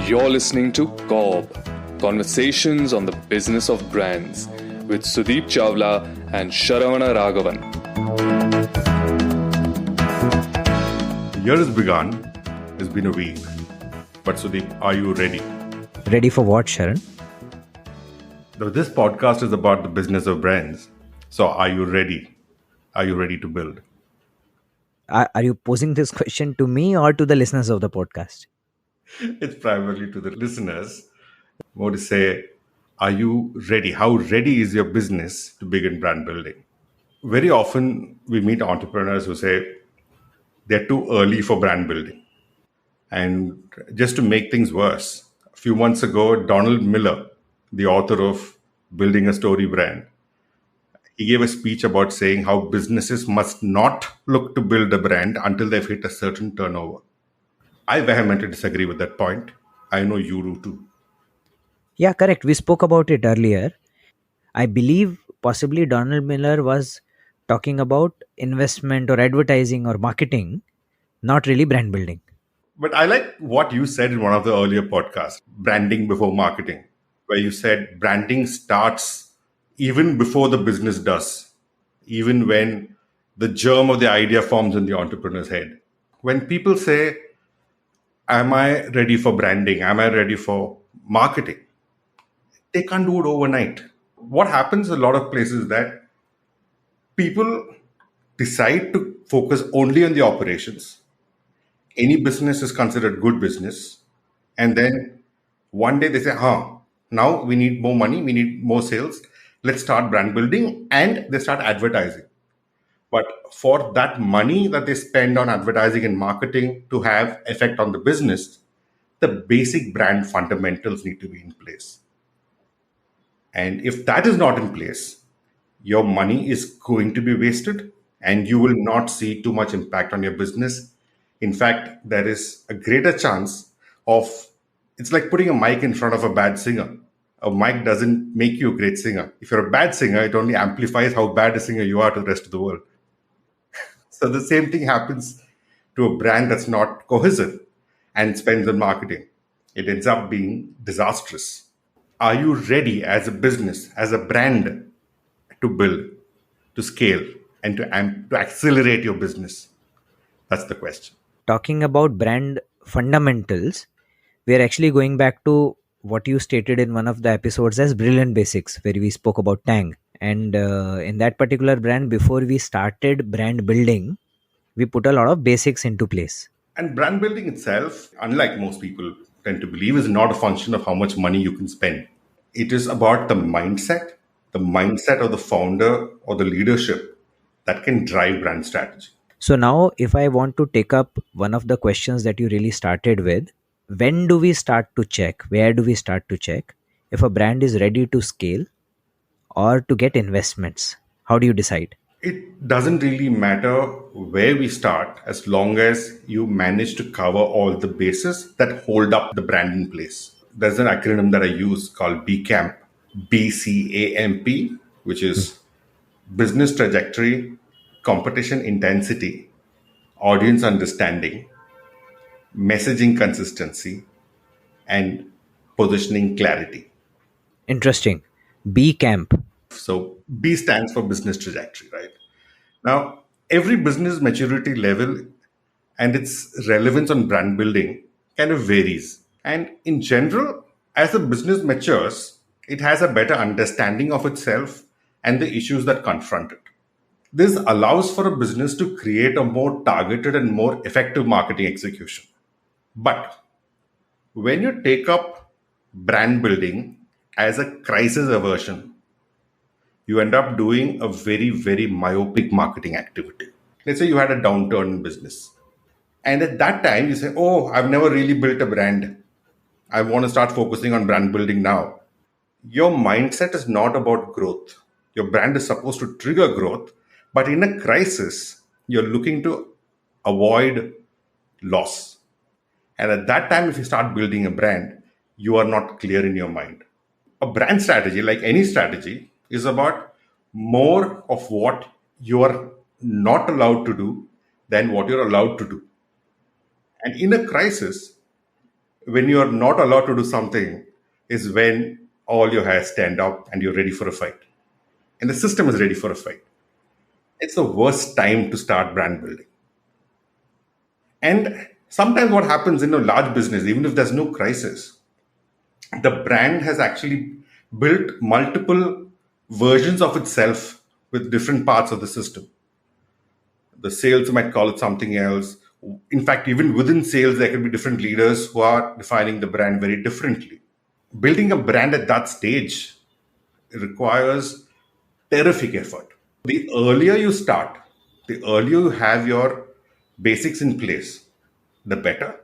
You're listening to COB, Conversations on the Business of Brands, with Sudeep Chawla and Sharavana Raghavan. The year has begun. It's been a week. But Sudeep, are you ready? Ready for what, Sharan? This podcast is about the business of brands. So are you ready? Are you ready to build? Are you posing this question to me or to the listeners of the podcast? It's primarily to the listeners. More to say, are you ready? How ready is your business to begin brand building? Very often we meet entrepreneurs who say they're too early for brand building. And just to make things worse, a few months ago, Donald Miller, the author of Building a Story Brand, he gave a speech about saying how businesses must not look to build a brand until they've hit a certain turnover. I vehemently disagree with that point. I know you do too. Yeah, correct. We spoke about it earlier. I believe possibly Donald Miller was talking about investment or advertising or marketing, not really brand building. But I like what you said in one of the earlier podcasts, branding before marketing, where you said branding starts even before the business does, even when the germ of the idea forms in the entrepreneur's head. When people say, am I ready for branding? Am I ready for marketing? They can't do it overnight. What happens a lot of places is that people decide to focus only on the operations. Any business is considered good business. And then one day they say, now we need more money, we need more sales. Let's start brand building, and they start advertising. But for that money that they spend on advertising and marketing to have effect on the business, the basic brand fundamentals need to be in place. And if that is not in place, your money is going to be wasted and you will not see too much impact on your business. In fact, there is a greater chance of it's like putting a mic in front of a bad singer. A mic doesn't make you a great singer. If you're a bad singer, it only amplifies how bad a singer you are to the rest of the world. So the same thing happens to a brand that's not cohesive and spends on marketing. It ends up being disastrous. Are you ready as a business, as a brand, to build, to scale, and to accelerate your business? That's the question. Talking about brand fundamentals, we are actually going back to what you stated in one of the episodes as brilliant basics, where we spoke about Tang. And in that particular brand, before we started brand building, we put a lot of basics into place. And brand building itself, unlike most people tend to believe, is not a function of how much money you can spend. It is about the mindset of the founder or the leadership that can drive brand strategy. So now, if I want to take up one of the questions that you really started with, when do we start to check? Where do we start to check if a brand is ready to scale or to get investments? How do you decide? It doesn't really matter where we start as long as you manage to cover all the bases that hold up the brand in place. There's an acronym that I use called BCAMP, BCAMP, which is business trajectory, competition intensity, audience understanding, messaging consistency, and positioning clarity. Interesting. B camp. So B stands for business trajectory, right? Now, every business maturity level and its relevance on brand building kind of varies. And in general, as a business matures, it has a better understanding of itself and the issues that confront it. This allows for a business to create a more targeted and more effective marketing execution. But when you take up brand building as a crisis aversion, you end up doing a very, very myopic marketing activity. Let's say you had a downturn in business. And at that time, you say, oh, I've never really built a brand. I want to start focusing on brand building now. Your mindset is not about growth. Your brand is supposed to trigger growth. But in a crisis, you're looking to avoid loss. And at that time, if you start building a brand, you are not clear in your mind. A brand strategy, like any strategy, is about more of what you are not allowed to do than what you're allowed to do. And in a crisis, when you are not allowed to do something is when all your hairs stand up and you're ready for a fight. And the system is ready for a fight. It's the worst time to start brand building. And sometimes what happens in a large business, even if there's no crisis, the brand has actually built multiple versions of itself with different parts of the system. The sales might call it something else. In fact, even within sales, there could be different leaders who are defining the brand very differently. Building a brand at that stage requires terrific effort. The earlier you start, the earlier you have your basics in place, the better.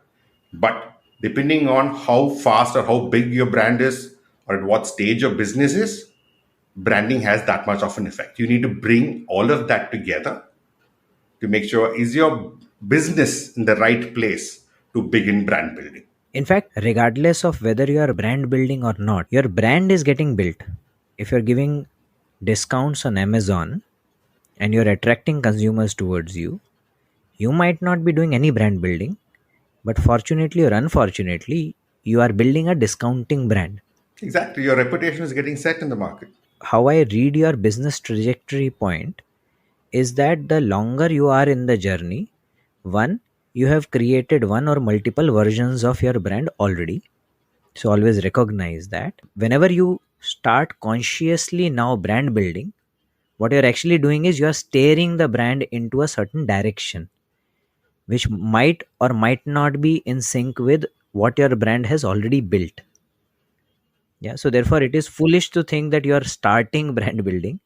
But depending on how fast or how big your brand is, or at what stage your business is, branding has that much of an effect. You need to bring all of that together to make sure is your business in the right place to begin brand building. In fact, regardless of whether you are brand building or not, your brand is getting built. If you're giving discounts on Amazon and you're attracting consumers towards you, you might not be doing any brand building, but fortunately or unfortunately, you are building a discounting brand. Exactly. Your reputation is getting set in the market. How I read your business trajectory point is that the longer you are in the journey, one, you have created one or multiple versions of your brand already. So always recognize that. Whenever you start consciously now brand building, what you're actually doing is you're steering the brand into a certain direction, which might or might not be in sync with what your brand has already built. Yeah. So therefore, it is foolish to think that you're starting brand building.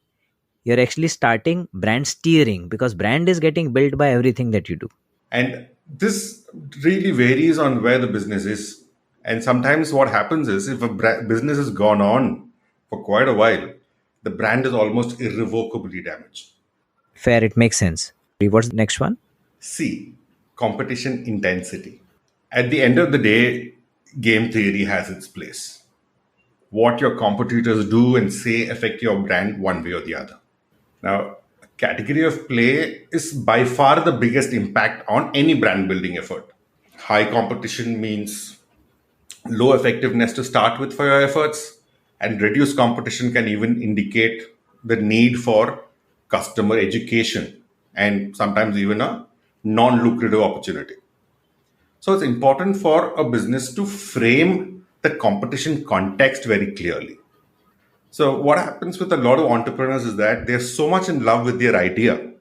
You're actually starting brand steering because brand is getting built by everything that you do. And this really varies on where the business is. And sometimes what happens is if a business has gone on for quite a while, the brand is almost irrevocably damaged. Fair, it makes sense. What's the next one? C, competition intensity. At the end of the day, game theory has its place. What your competitors do and say affect your brand one way or the other. Now, category of play is by far the biggest impact on any brand building effort. High competition means low effectiveness to start with for your efforts, and reduced competition can even indicate the need for customer education and sometimes even a non lucrative opportunity. So it's important for a business to frame the competition context very clearly. So what happens with a lot of entrepreneurs is that they're so much in love with their idea.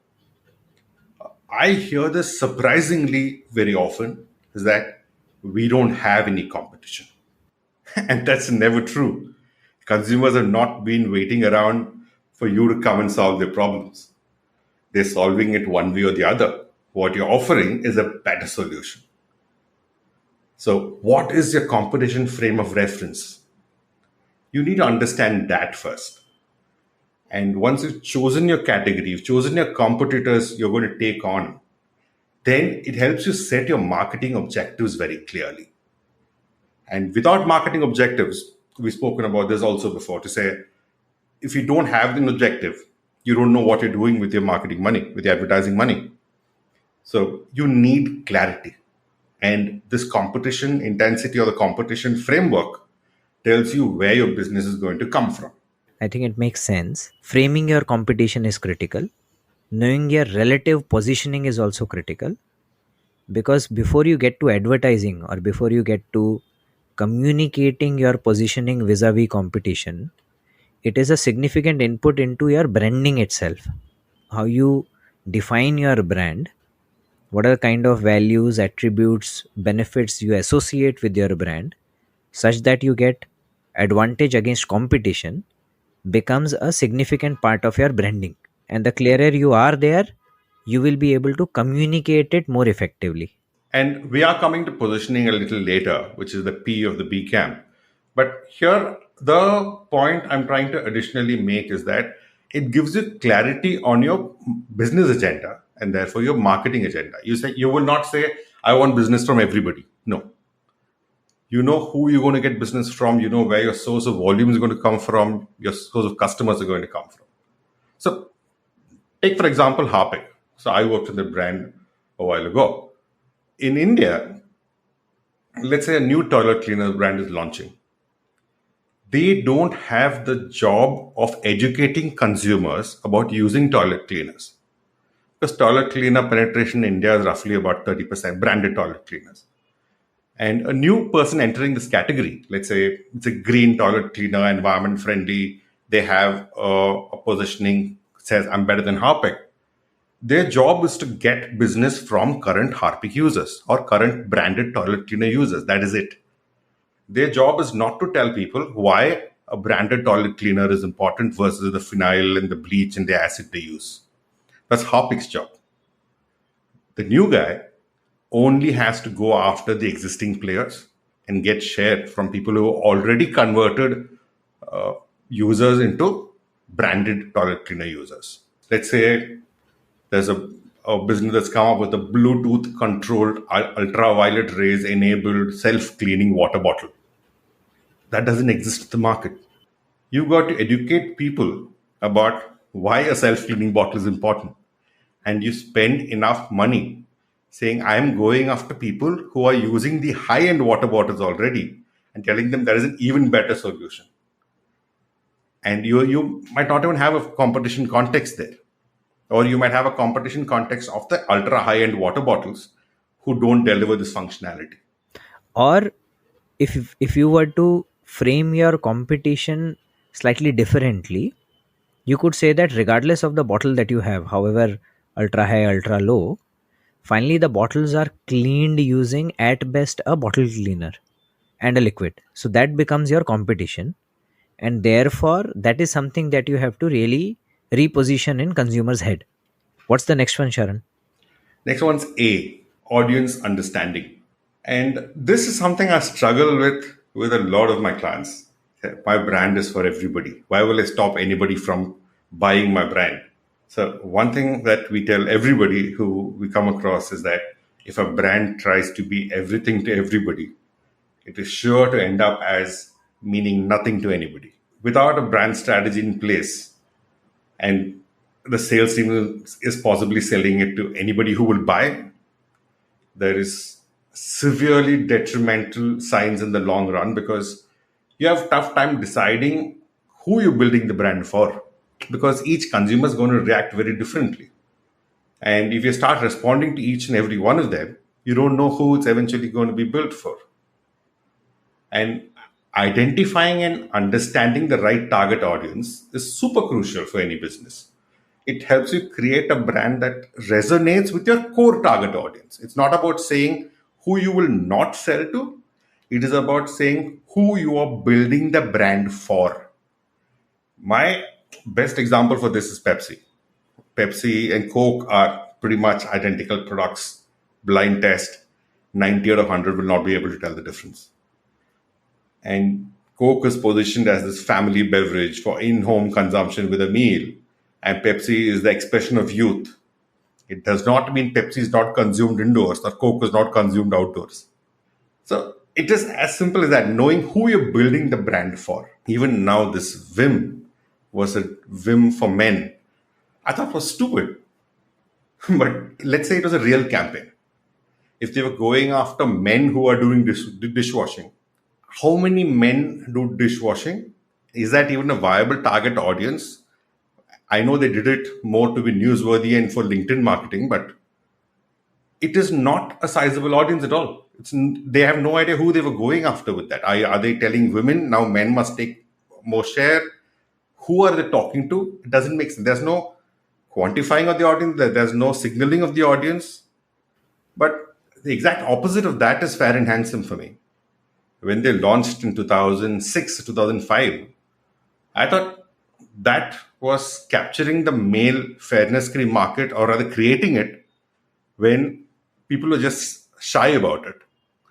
I hear this surprisingly very often is that we don't have any competition. And that's never true. Consumers have not been waiting around for you to come and solve their problems. They're solving it one way or the other. What you're offering is a better solution. So, what is your competition frame of reference? You need to understand that first. And once you've chosen your category, you've chosen your competitors you're going to take on, then it helps you set your marketing objectives very clearly. And without marketing objectives, we've spoken about this also before, to say if you don't have an objective, you don't know what you're doing with your marketing money, with your advertising money. So you need clarity. And this competition intensity or the competition framework tells you where your business is going to come from. I think it makes sense. Framing your competition is critical. Knowing your relative positioning is also critical, because before you get to advertising or before you get to communicating your positioning vis-a-vis competition, it is a significant input into your branding itself. How you define your brand, what are the kind of values, attributes, benefits you associate with your brand, such that you get advantage against competition, becomes a significant part of your branding. And the clearer you are there, you will be able to communicate it more effectively. And we are coming to positioning a little later, which is the P of the B camp. But here, the point I'm trying to additionally make is that it gives you clarity on your business agenda and therefore your marketing agenda. You will not say, I want business from everybody. No. You know who you're going to get business from, you know where your source of volume is going to come from, your source of customers are going to come from. So take, for example, Harpic. So I worked in the brand a while ago. In India, let's say a new toilet cleaner brand is launching. They don't have the job of educating consumers about using toilet cleaners. Because toilet cleaner penetration in India is roughly about 30%, branded toilet cleaners. And a new person entering this category, let's say it's a green toilet cleaner, environment friendly, they have a positioning says, I'm better than Harpic. Their job is to get business from current Harpic users or current branded toilet cleaner users. That is it. Their job is not to tell people why a branded toilet cleaner is important versus the phenyl and the bleach and the acid they use. That's Harpic's job. The new guy only has to go after the existing players and get share from people who already converted users into branded toilet cleaner users. Let's say there's a business that's come up with a Bluetooth controlled ultraviolet rays enabled self cleaning water bottle. That doesn't exist in the market. You've got to educate people about why a self cleaning bottle is important. And you spend enough money saying, I'm going after people who are using the high end water bottles already and telling them there is an even better solution. And you might not even have a competition context there. Or you might have a competition context of the ultra high end water bottles who don't deliver this functionality. Or if you were to frame your competition slightly differently, you could say that regardless of the bottle that you have, however ultra high, ultra low, finally the bottles are cleaned using at best a bottle cleaner and a liquid. So that becomes your competition, and therefore that is something that you have to really reposition in consumers' head. What's the next one, Sharan? Next one's A, audience understanding. And this is something I struggle with a lot of my clients. My brand is for everybody. Why will I stop anybody from buying my brand? So one thing that we tell everybody who we come across is that if a brand tries to be everything to everybody, it is sure to end up as meaning nothing to anybody. Without a brand strategy in place, and the sales team is possibly selling it to anybody who will buy, there is severely detrimental signs in the long run because you have tough time deciding who you're building the brand for because each consumer is going to react very differently. And if you start responding to each and every one of them, you don't know who it's eventually going to be built for. And identifying and understanding the right target audience is super crucial for any business. It helps you create a brand that resonates with your core target audience. It's not about saying who you will not sell to, it is about saying who you are building the brand for. My best example for this is Pepsi. Pepsi and Coke are pretty much identical products. Blind test, 90 out of 100 will not be able to tell the difference. And Coke is positioned as this family beverage for in-home consumption with a meal. And Pepsi is the expression of youth. It does not mean Pepsi is not consumed indoors or Coke is not consumed outdoors. So it is as simple as that, knowing who you're building the brand for. Even now, this Vim was a Vim for men. I thought it was stupid. But let's say it was a real campaign. If they were going after men who are doing dishwashing, how many men do dishwashing? Is that even a viable target audience? I know they did it more to be newsworthy and for LinkedIn marketing, but it is not a sizable audience at all. They have no idea who they were going after with that. Are they telling women now men must take more share? Who are they talking to? It doesn't make sense. There's no quantifying of the audience. There's no signaling of the audience. But the exact opposite of that is Fair and Handsome for me. When they launched in 2006, 2005, I thought that was capturing the male fairness cream market, or rather creating it when people were just shy about it.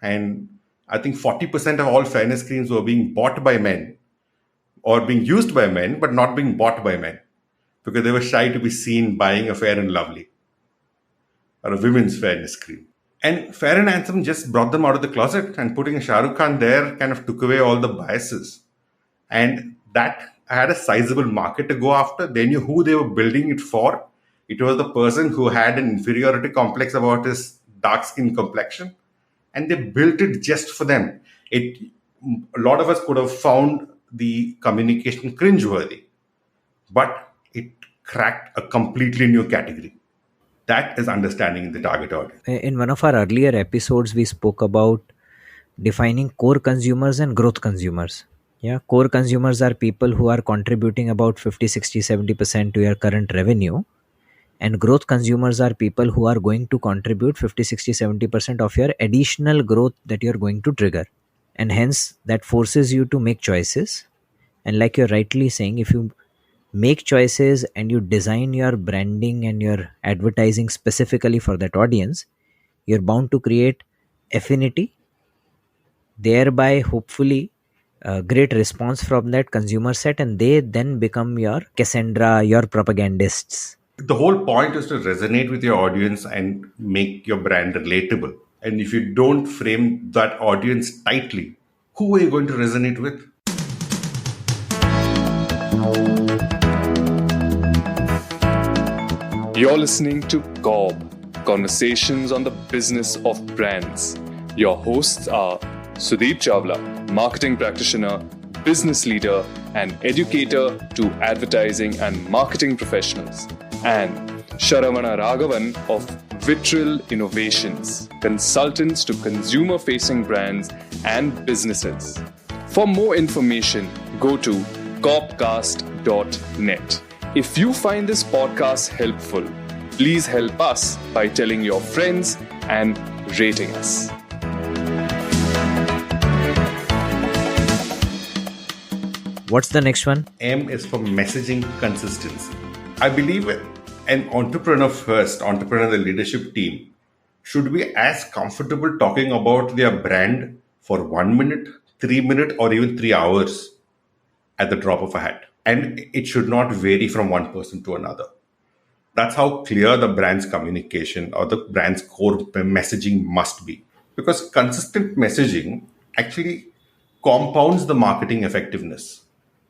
And I think 40% of all fairness creams were being bought by men or being used by men, but not being bought by men because they were shy to be seen buying a Fair and Lovely or a women's fairness cream. And Fair and Handsome just brought them out of the closet, and putting a Shah Rukh Khan there kind of took away all the biases. And that had a sizable market to go after. They knew who they were building it for. It was the person who had an inferiority complex about his dark skin complexion and they built it just for them. A lot of us could have found the communication cringeworthy, but it cracked a completely new category. That is understanding the target audience. In one of our earlier episodes, we spoke about defining core consumers and growth consumers. Yeah, core consumers are people who are contributing about 50, 60, 70% to your current revenue. And growth consumers are people who are going to contribute 50, 60, 70% of your additional growth that you're going to trigger. And hence, that forces you to make choices. And like you're rightly saying, if you make choices and you design your branding and your advertising specifically for that audience, you're bound to create affinity, thereby hopefully great response from that consumer set, and they then become your Cassandra, your propagandists. The whole point is to resonate with your audience and make your brand relatable. And if you don't frame that audience tightly, who are you going to resonate with? You're listening to COB, Conversations on the Business of Brands. Your hosts are Sudeep Chawla, marketing practitioner, business leader, and educator to advertising and marketing professionals, and Sharan Raghavan of Vitral Innovations, consultants to consumer-facing brands and businesses. For more information, go to copcast.net. If you find this podcast helpful, please help us by telling your friends and rating us. What's the next one? M is for messaging consistency. I believe an entrepreneur first, entrepreneur, the leadership team, should be as comfortable talking about their brand for 1 minute, 3 minutes, or even 3 hours at the drop of a hat. And it should not vary from one person to another. That's how clear the brand's communication or the brand's core messaging must be. Because consistent messaging actually compounds the marketing effectiveness.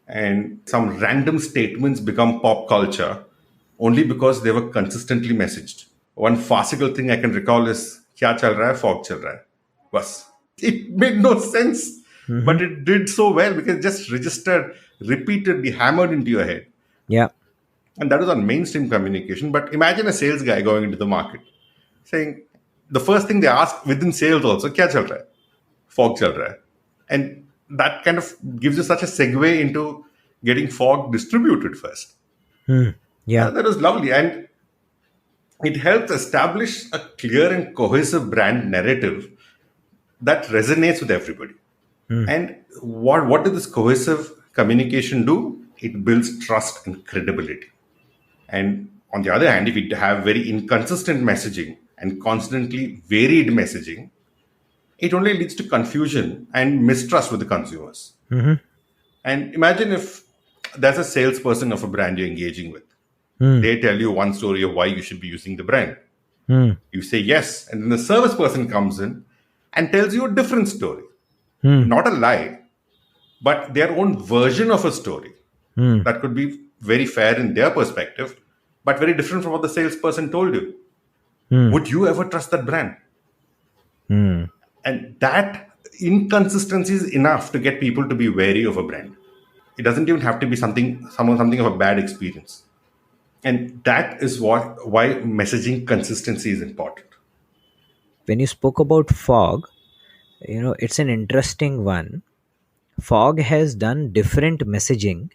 And some random statements become pop culture only because they were consistently messaged. One farcical thing I can recall is "Kya chal raha hai, fog chal raha hai." Bas. It made no sense, but it did so well because it just registered repeatedly, hammered into your head. Yeah. And that was on mainstream communication. But imagine a sales guy going into the market saying, the first thing they ask within sales also, "Kya chal raha hai? Fog chal raha hai." And that kind of gives you such a segue into getting fog distributed first. Yeah. That was lovely. And it helps establish a clear and cohesive brand narrative that resonates with everybody. And what does this cohesive communication do? It builds trust and credibility. And on the other hand, if you have very inconsistent messaging and constantly varied messaging, it only leads to confusion and mistrust with the consumers. And imagine if there's a salesperson of a brand you're engaging with. They tell you one story of why you should be using the brand. You say yes, and then the service person comes in and tells you a different story. Not a lie, but their own version of a story that could be very fair in their perspective, but very different from what the salesperson told you. Would you ever trust that brand? And that inconsistency is enough to get people to be wary of a brand. It doesn't even have to be something of a bad experience. And that is why messaging consistency is important. When you spoke about fog, it's an interesting one. Fog has done different messaging,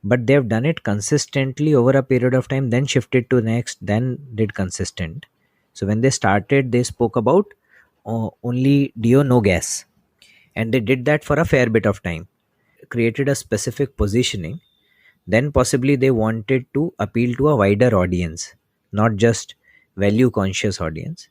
but they've done it consistently over a period of time, then shifted to next, then did consistent. So when they started, they spoke about only Dio, no gas. And they did that for a fair bit of time, created a specific positioning. Then possibly they wanted to appeal to a wider audience, not just value conscious audience.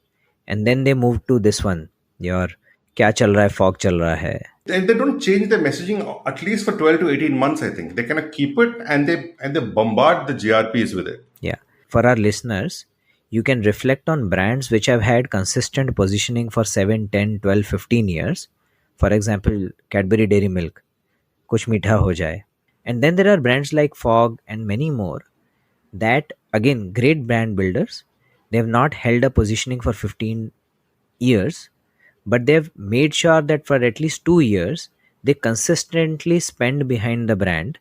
And then they moved to this one, your kya chal raha hai, fog chal raha hai. And they don't change their messaging at least for 12 to 18 months, I think. They kind of keep it and they bombard the GRPs with it. Yeah. For our listeners, you can reflect on brands which have had consistent positioning for 7, 10, 12, 15 years. For example, Cadbury Dairy Milk, Kuch Meetha Ho Jaye. And then there are brands like Fog and many more that, again, great brand builders. They have not held a positioning for 15 years, but they've made sure that for at least 2 years they consistently spend behind the brand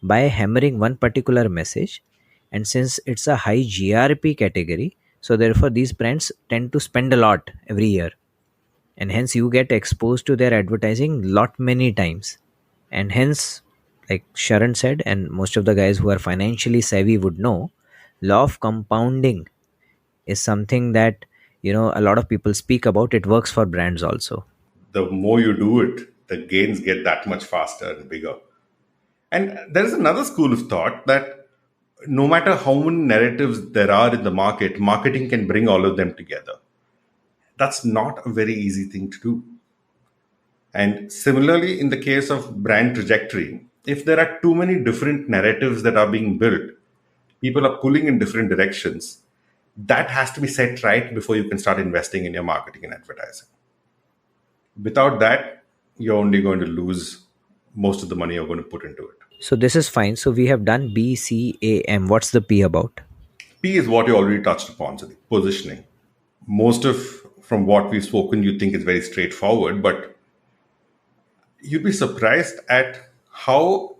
by hammering one particular message. And since it's a high grp category, so therefore these brands tend to spend a lot every year, and hence you get exposed to their advertising lot many times. And hence, like Sharan said, and most of the guys who are financially savvy would know, law of compounding is something that a lot of people speak about. It works for brands also. The more you do it, the gains get that much faster and bigger. And there is another school of thought that no matter how many narratives there are in the market, marketing can bring all of them together. That's not a very easy thing to do. And similarly, in the case of brand trajectory, if there are too many different narratives that are being built, people are pulling in different directions, that has to be set right before you can start investing in your marketing and advertising. Without that, you're only going to lose most of the money you're going to put into it. So this is fine. So we have done B, C, A, M. What's the P about? P is what you already touched upon, so the positioning. Most of from what we've spoken, you think is very straightforward, but you'd be surprised at how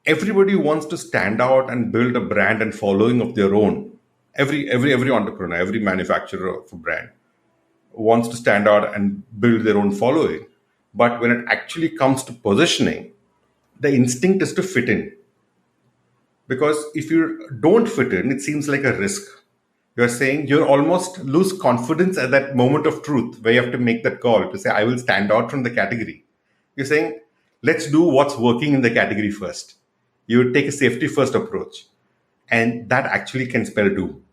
everybody wants to stand out and build a brand and following of their own. Every entrepreneur, every manufacturer of a brand wants to stand out and build their own following. But when it actually comes to positioning, the instinct is to fit in. Because if you don't fit in, it seems like a risk. You're saying you almost lose confidence at that moment of truth where you have to make that call to say, I will stand out from the category. You're saying, let's do what's working in the category first. You would take a safety first approach. And that actually can spell doom.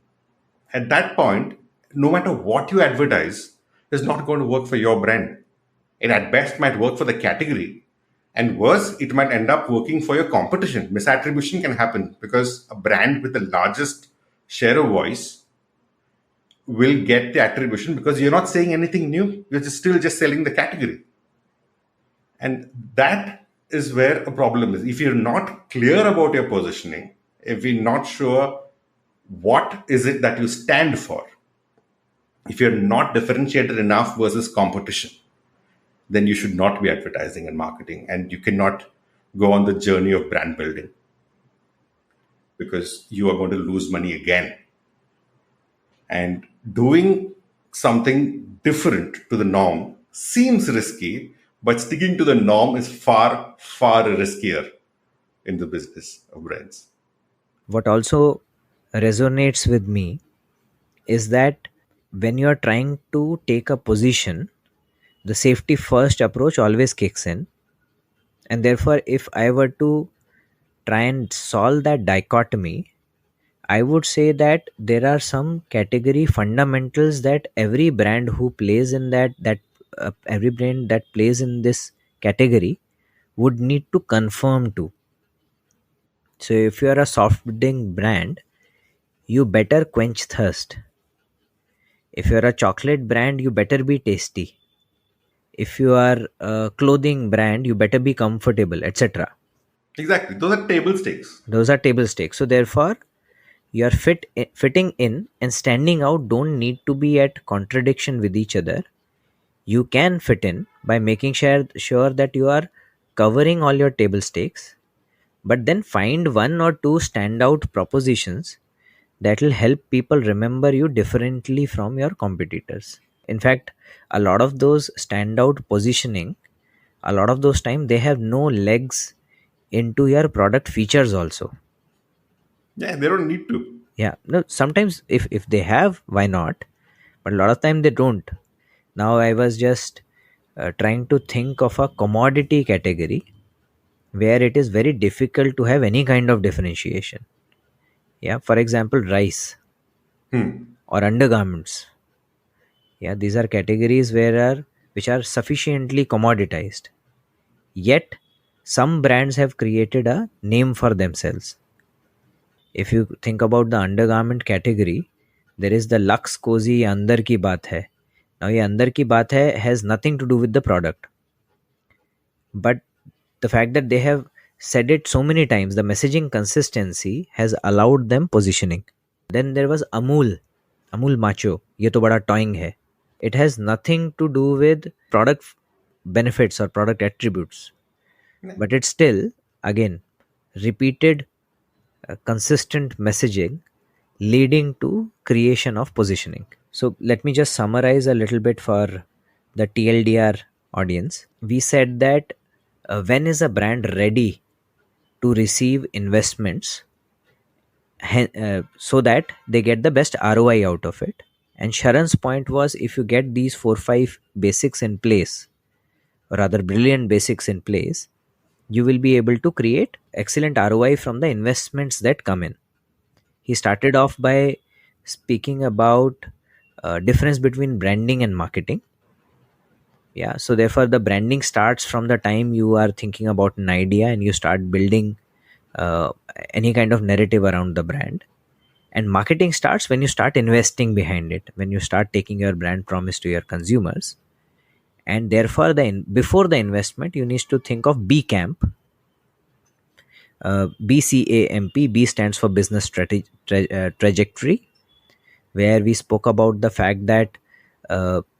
At that point, no matter what you advertise, is not going to work for your brand. It at best might work for the category. And worse, it might end up working for your competition. Misattribution can happen because a brand with the largest share of voice will get the attribution because you're not saying anything new. You're still just selling the category. And that is where a problem is. If you're not clear about your positioning, if you're not sure what is it that you stand for, if you're not differentiated enough versus competition, then you should not be advertising and marketing, and you cannot go on the journey of brand building because you are going to lose money again. And doing something different to the norm seems risky, but sticking to the norm is far, far riskier in the business of brands. What also resonates with me is that when you are trying to take a position, the safety first approach always kicks in. And therefore, if I were to try and solve that dichotomy, I would say that there are some category fundamentals that every brand who plays in every brand that plays in this category would need to conform to. So if you are a soft drink brand, you better quench thirst. If you are a chocolate brand, you better be tasty. If you are a clothing brand, you better be comfortable, etc. Exactly. Those are table stakes. Those are table stakes. So therefore, your fitting in and standing out don't need to be at contradiction with each other. You can fit in by making sure that you are covering all your table stakes, but then find one or two standout propositions that will help people remember you differently from your competitors. In fact, a lot of those standout positioning, a lot of those time they have no legs into your product features also. Yeah, they don't need to. Yeah, no, sometimes if they have, why not? But a lot of time they don't. Now I was just trying to think of a commodity category where it is very difficult to have any kind of differentiation. Yeah, for example, rice or undergarments. Yeah, these are categories which are sufficiently commoditized. Yet some brands have created a name for themselves. If you think about the undergarment category, there is the Lux Cozy Andar Ki Baat Hai. Now, ye Andar Ki Baat Hai has nothing to do with the product. But the fact that they have said it so many times, the messaging consistency has allowed them positioning. Then there was Amul Macho. Ye to bada toying hai. It has nothing to do with product benefits or product attributes, but it's still, again, repeated, consistent messaging leading to creation of positioning. So let me just summarize a little bit for the TLDR audience. We said that when is a brand ready to receive investments so that they get the best ROI out of it. And Sharan's point was, if you get these 4-5 basics in place, or rather brilliant basics in place, you will be able to create excellent ROI from the investments that come in. He started off by speaking about difference between branding and marketing. Yeah, so therefore the branding starts from the time you are thinking about an idea and you start building uh, any kind of narrative around the brand. And marketing starts when you start investing behind it, when you start taking your brand promise to your consumers. And therefore, before the investment, you need to think of B camp. BCAMP. B stands for business trajectory, where we spoke about the fact that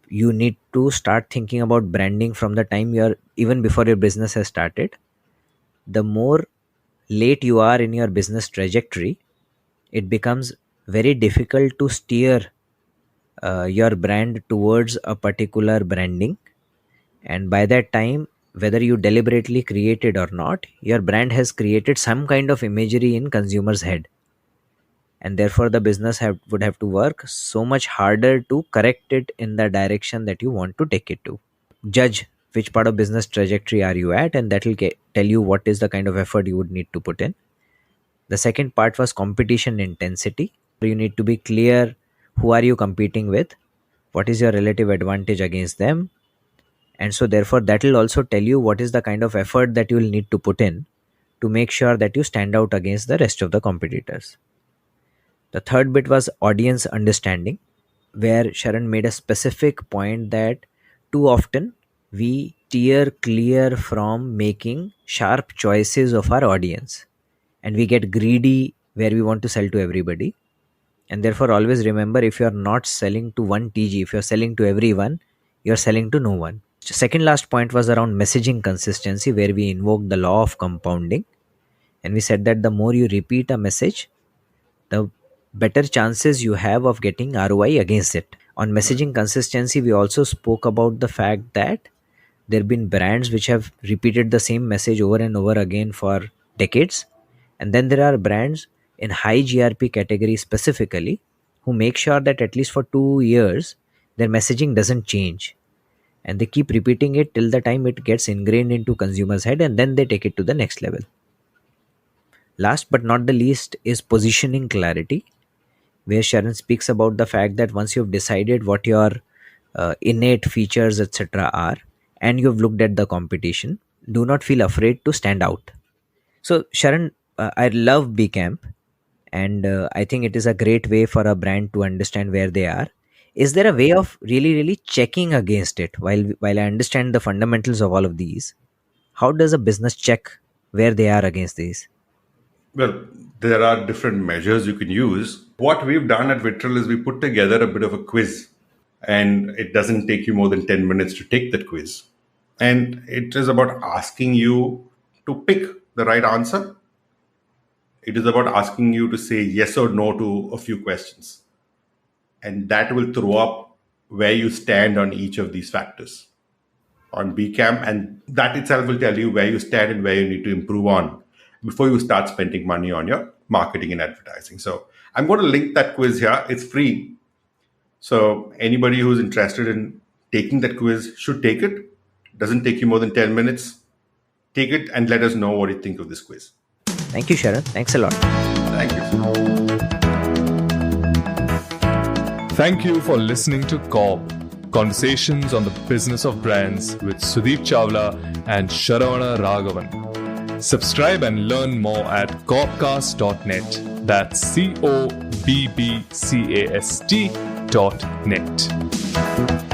you need to start thinking about branding from the time even before your business has started. The more late you are in your business trajectory, it becomes very difficult to steer your brand towards a particular branding. And by that time, whether you deliberately create it or not, your brand has created some kind of imagery in consumer's head. And therefore the business would have to work so much harder to correct it in the direction that you want to take it to. Judge which part of business trajectory are you at, and that will tell you what is the kind of effort you would need to put in. The second part was competition intensity. You need to be clear, who are you competing with, what is your relative advantage against them, and so therefore that will also tell you what is the kind of effort that you will need to put in to make sure that you stand out against the rest of the competitors. The third bit was audience understanding, where Sharan made a specific point that too often we steer clear from making sharp choices of our audience, and we get greedy where we want to sell to everybody. And therefore always remember, if you are not selling to one TG, if you are selling to everyone, you are selling to no one. Second last point was around messaging consistency, where we invoked the law of compounding, and we said that the more you repeat a message, the better chances you have of getting ROI against it. On messaging consistency, we also spoke about the fact that there have been brands which have repeated the same message over and over again for decades. And then there are brands in high GRP category specifically who make sure that at least for 2 years, their messaging doesn't change. And they keep repeating it till the time it gets ingrained into consumers' head, and then they take it to the next level. Last but not the least is positioning clarity, where Sharan speaks about the fact that once you've decided what your innate features, etc. are, and you've looked at the competition, do not feel afraid to stand out. So Sharan, I love Bcamp, and I think it is a great way for a brand to understand where they are. Is there a way of really checking against it? While I understand the fundamentals of all of these, how does a business check where they are against these? Well, there are different measures you can use. What we've done at Vitral is we put together a bit of a quiz, and it doesn't take you more than 10 minutes to take that quiz. And it is about asking you to pick the right answer. It is about asking you to say yes or no to a few questions. And that will throw up where you stand on each of these factors on Bcamp. And that itself will tell you where you stand and where you need to improve on before you start spending money on your marketing and advertising. So I'm going to link that quiz here. It's free. So anybody who's interested in taking that quiz should take it. It doesn't take you more than 10 minutes. Take it and let us know what you think of this quiz. Thank you, Sharan. Thanks a lot. Thank you. Thank you for listening to COB, Conversations on the Business of Brands with Sudeep Chawla and Sharavana Raghavan. Subscribe and learn more at cobcast.net. That's COBBCAST.net.